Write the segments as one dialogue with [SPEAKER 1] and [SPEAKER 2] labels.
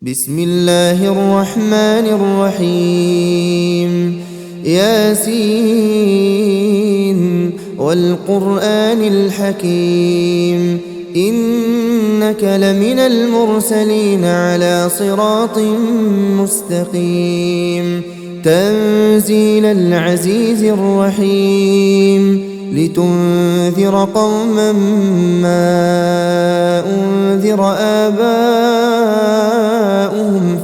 [SPEAKER 1] بسم الله الرحمن الرحيم ياسين والقرآن الحكيم إنك لمن المرسلين على صراط مستقيم تنزيل العزيز الرحيم لتنذر قوما ما أنذر آباؤهم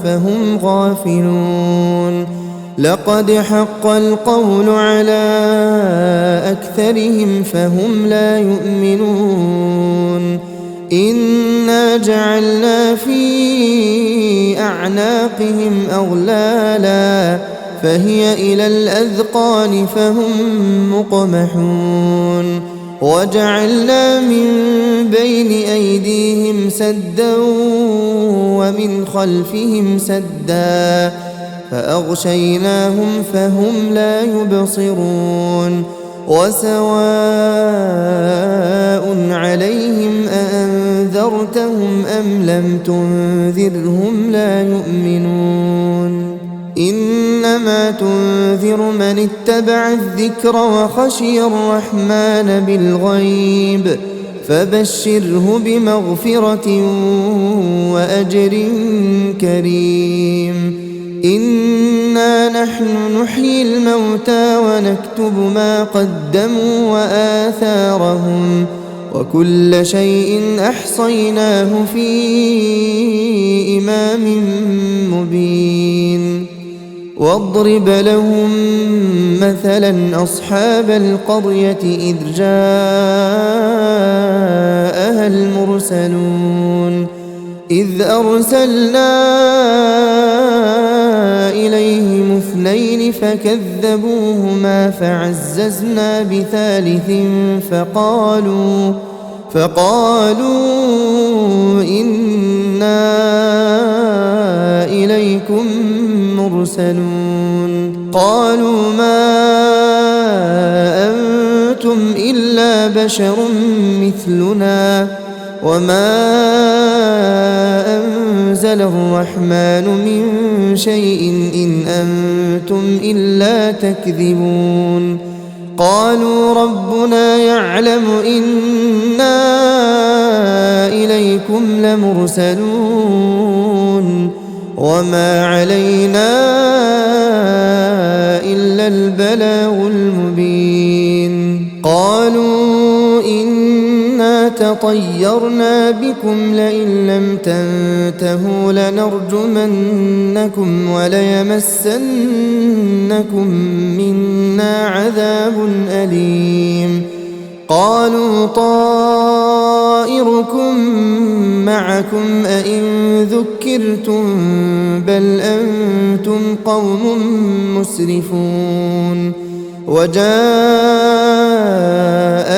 [SPEAKER 1] فهم غافلون لقد حق القول على أكثرهم فهم لا يؤمنون إنا جعلنا في أعناقهم أغلالا فهي إلى الأذقان فهم مقمحون وجعلنا من بين أيديهم سدا ومن خلفهم سدا فأغشيناهم فهم لا يبصرون وسواء عليهم أأنذرتهم أم لم تنذرهم لا يؤمنون إنما تنذر من اتبع الذكر وخشي الرحمن بالغيب فبشره بمغفرة وأجر كريم إنا نحن نحيي الموتى ونكتب ما قدموا وآثارهم وكل شيء أحصيناه في إمام مبين واضرب لهم مثلا أصحاب القرية إذ جاءها المرسلون إذ أرسلنا إليهم اثنين فكذبوهما فعززنا بثالث فقالوا إنا إليكم مرسلون قالوا ما أنتم إلا بشر مثلنا وما أنزل الرحمن من شيء إن أنتم إلا تكذبون قالوا ربنا يعلم إنا إليكم لمرسلون وما علينا إلا البلاغ المبين قالوا إنا تطيرنا بكم لئن لم تنتهوا لنرجمنكم وليمسنكم منا عذاب أليم قالوا طائركم معكم أئن ذكرتم بل أنتم قوم مسرفون وجاء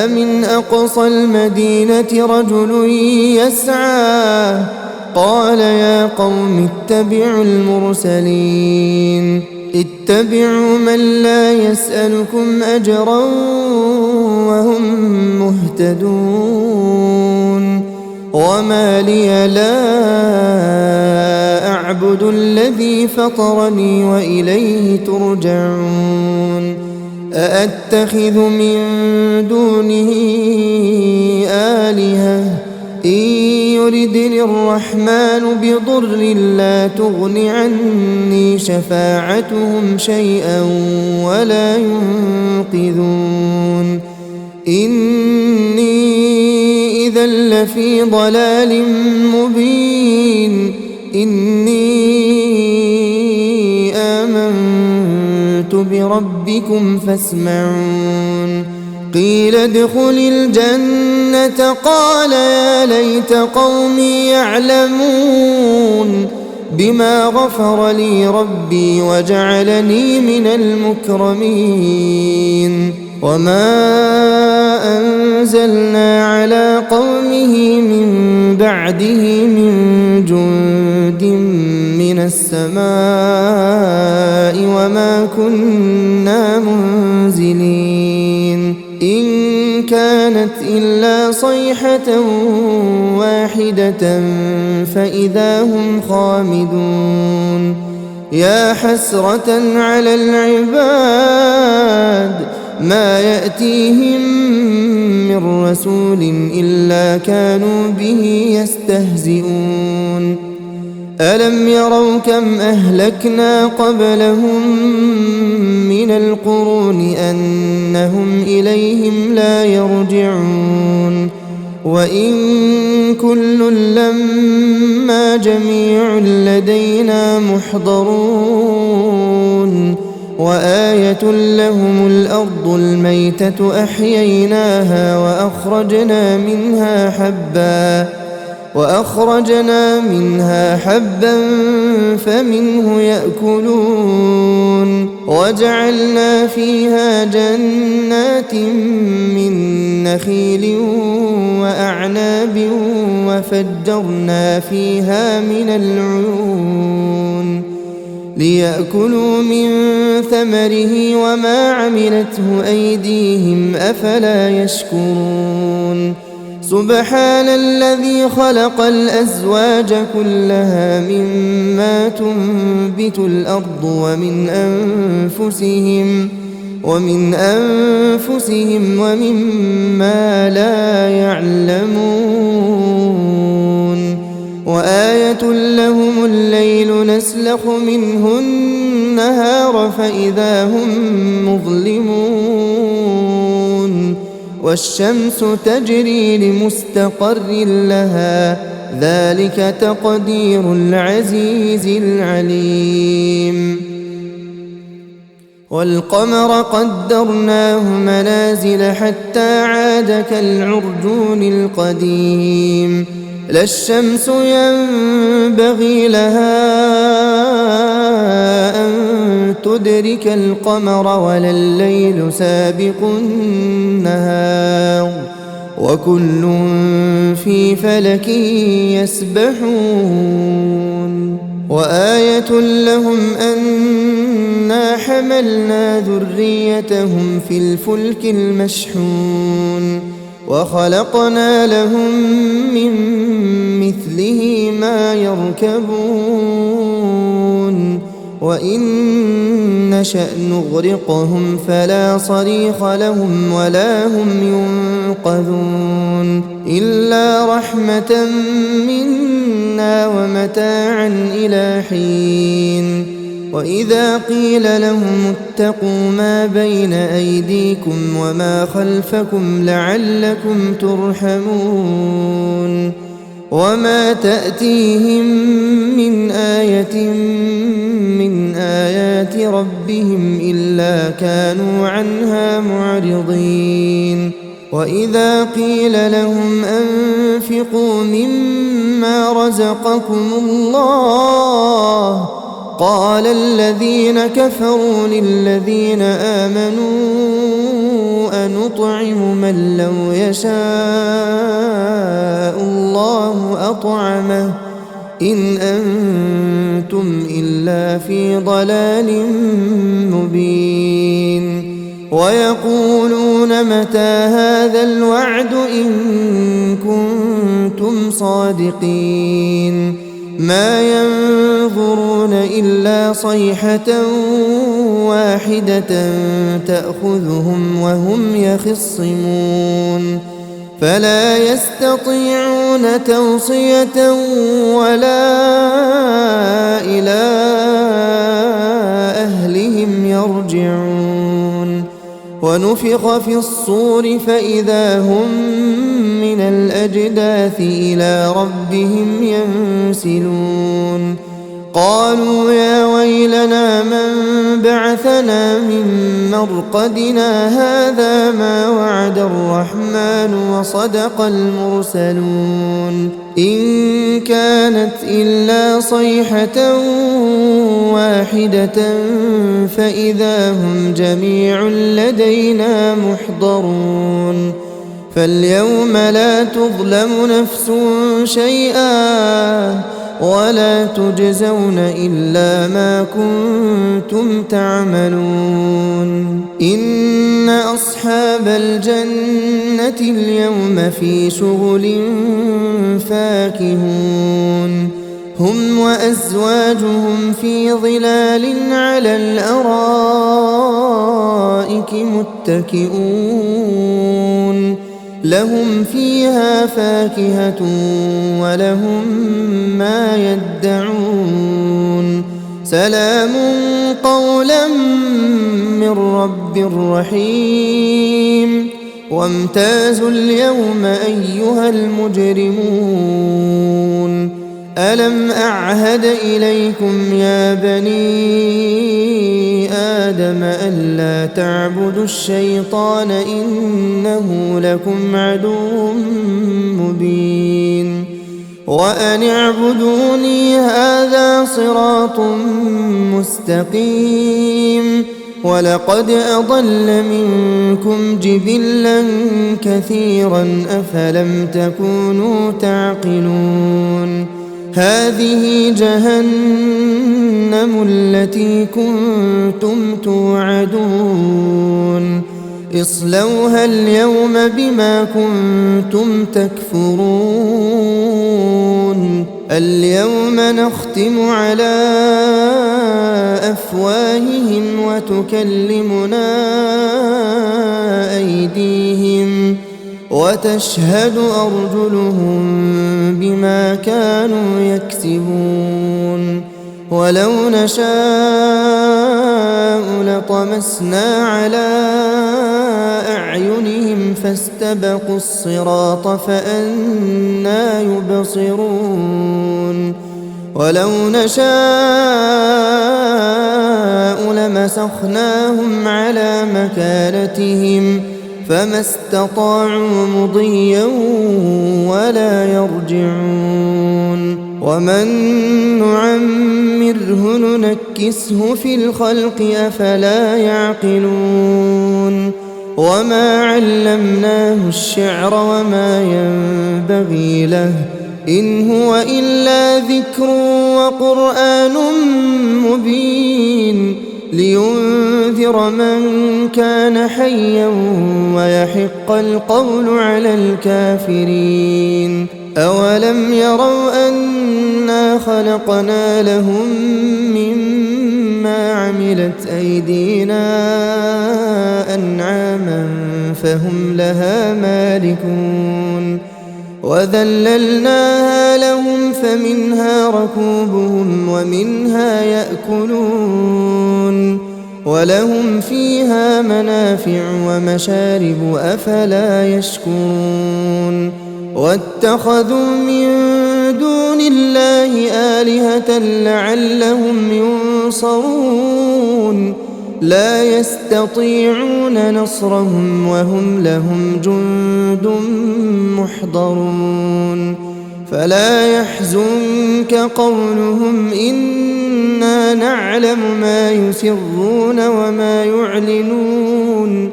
[SPEAKER 1] من أقصى المدينة رجل يسعى قال يا قوم اتبعوا المرسلين اتبعوا من لا يسألكم أجرا وهم مهتدون وما لي لا أعبد الذي فطرني وإليه ترجعون أأتخذ من دونه آلهة إن يردني الرحمن بضر لا تغن عني شفاعتهم شيئا ولا ينقذون إني إذا لفي ضلال مبين إني آمنت بربكم فاسمعون قيل ادخل الجنة قال يا ليت قومي يعلمون بما غفر لي ربي وجعلني من المكرمين وما أنزلنا على قومه من بعده من جند من السماء وما كنا منزلين إن كانت إلا صيحة واحدة فإذا هم خامدون يا حسرة على العباد ما يأتيهم من رسول إلا كانوا به يستهزئون ألم يروا كم أهلكنا قبلهم من القرون أنهم إليهم لا يرجعون وإن كل لما جميع لدينا محضرون وآية لهم الأرض الميتة أحييناها وأخرجنا منها حبا فمنه يأكلون وجعلنا فيها جنات من نخيل وأعناب وفجرنا فيها من العيون ليأكلوا من ثمره وما عملته أيديهم أفلا يشكرون سبحان الذي خلق الأزواج كلها مما تنبت الأرض ومن أنفسهم ومما لا يعلمون وآية لهم الليل نسلخ منه النهار فإذا هم مظلمون والشمس تجري لمستقر لها ذلك تقدير العزيز العليم والقمر قدرناه منازل حتى عاد كالعرجون القديم لا الشمس ينبغي لها أن تدرك القمر ولا الليل سابق النهار وكل في فلك يسبحون وآية لهم أنا حملنا ذريتهم في الفلك المشحون وخلقنا لهم من مثله ما يركبون وإن نشأ نغرقهم فلا صريخ لهم ولا هم ينقذون إلا رحمة منا ومتاعا إلى حين وإذا قيل لهم اتقوا ما بين أيديكم وما خلفكم لعلكم ترحمون وما تأتيهم من آية من آيات ربهم إلا كانوا عنها معرضين وإذا قيل لهم أنفقوا مما رزقكم الله قال الذين كفروا للذين آمنوا أنطعم من لو يشاء الله أطعمه إن أنتم إلا في ضلال مبين ويقولون متى هذا الوعد إن كنتم صادقين ما ينظرون إلا صيحة واحدة تأخذهم وهم يخصمون فلا يستطيعون توصية ولا إلى أهلهم يرجعون ونفخ في الصور فإذا هم من الأجداث إلى ربهم ينسلون قالوا يا ويلنا من بعثنا من مرقدنا هذا ما وعد الرحمن وصدق المرسلون إن كانت إلا صيحة واحدة فإذا هم جميع لدينا محضرون فاليوم لا تظلم نفس شيئا ولا تجزون إلا ما كنتم تعملون إن أصحاب الجنة اليوم في شغل فاكهون هم وأزواجهم في ظلال على الأرائك متكئون لهم فيها فاكهة ولهم ما يدعون سلام قولا من رب رحيم وامتازوا اليوم أيها المجرمون ألم أعهد إليكم يا بني آدم ألا تعبدوا الشيطان إنه لكم عدو مبين وأن اعبدوني هذا صراط مستقيم ولقد أضل منكم جبلا كثيرا أفلم تكونوا تعقلون هذه جهنم التي كنتم توعدون اصلوها اليوم بما كنتم تكفرون اليوم نختم على أفواههم وتكلمنا أيديهم وتشهد أرجلهم بما كانوا يكسبون ولو نشاء لطمسنا على أعينهم فاستبقوا الصراط فأنى يبصرون ولو نشاء لمسخناهم على مكانتهم فما استطاعوا مضيا ولا يرجعون ومن نعمره ننكسه في الخلق أفلا يعقلون وما علمناه الشعر وما ينبغي له إن هو إلا ذكر وقرآن مبين لينذر من كان حيا ويحق القول على الكافرين أولم يروا أنا خلقنا لهم مما عملت أيدينا أنعاما فهم لها مالكون وذللناها لهم فمنها ركوبهم ومنها يأكلون ولهم فيها منافع ومشارب أفلا يشكرون واتخذوا من دون الله آلهة لعلهم ينصرون لا يستطيعون نصرهم وهم لهم جند محضرون فلا يحزنك قولهم إنا نعلم ما يسرون وما يعلنون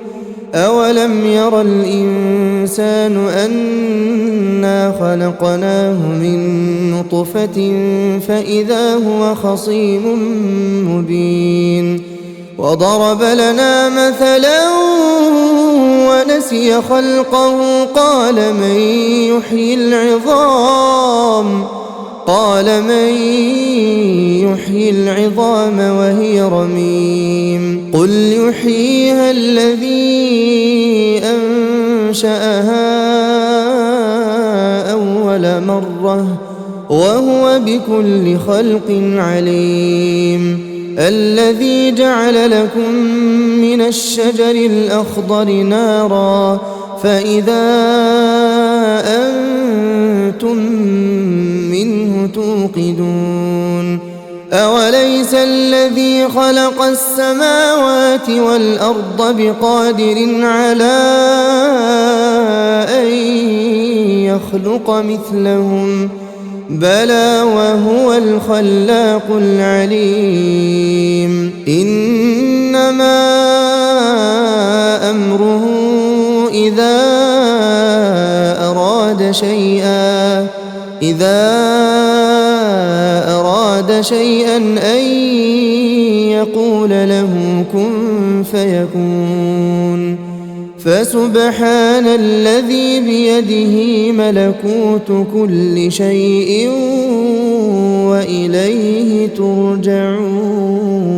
[SPEAKER 1] أولم ير الإنسان أنا خلقناه من نطفة فإذا هو خصيم مبين وضرب لنا مثلا ونسي خلقه قال من يحيي العظام وهي رميم قل يحييها الذي أنشأها أول مرة وهو بكل خلق عليم الذي جعل لكم من الشجر الأخضر نارا فإذا أنتم منه توقدون أوليس الذي خلق السماوات والأرض بقادر على أن يخلق مثلهم بلى وهو الخلاق العليم إنما أمره إذا أراد أراد شيئا أن يقول له كن فيكون فسبحان الذي بيده ملكوت كل شيء وإليه ترجعون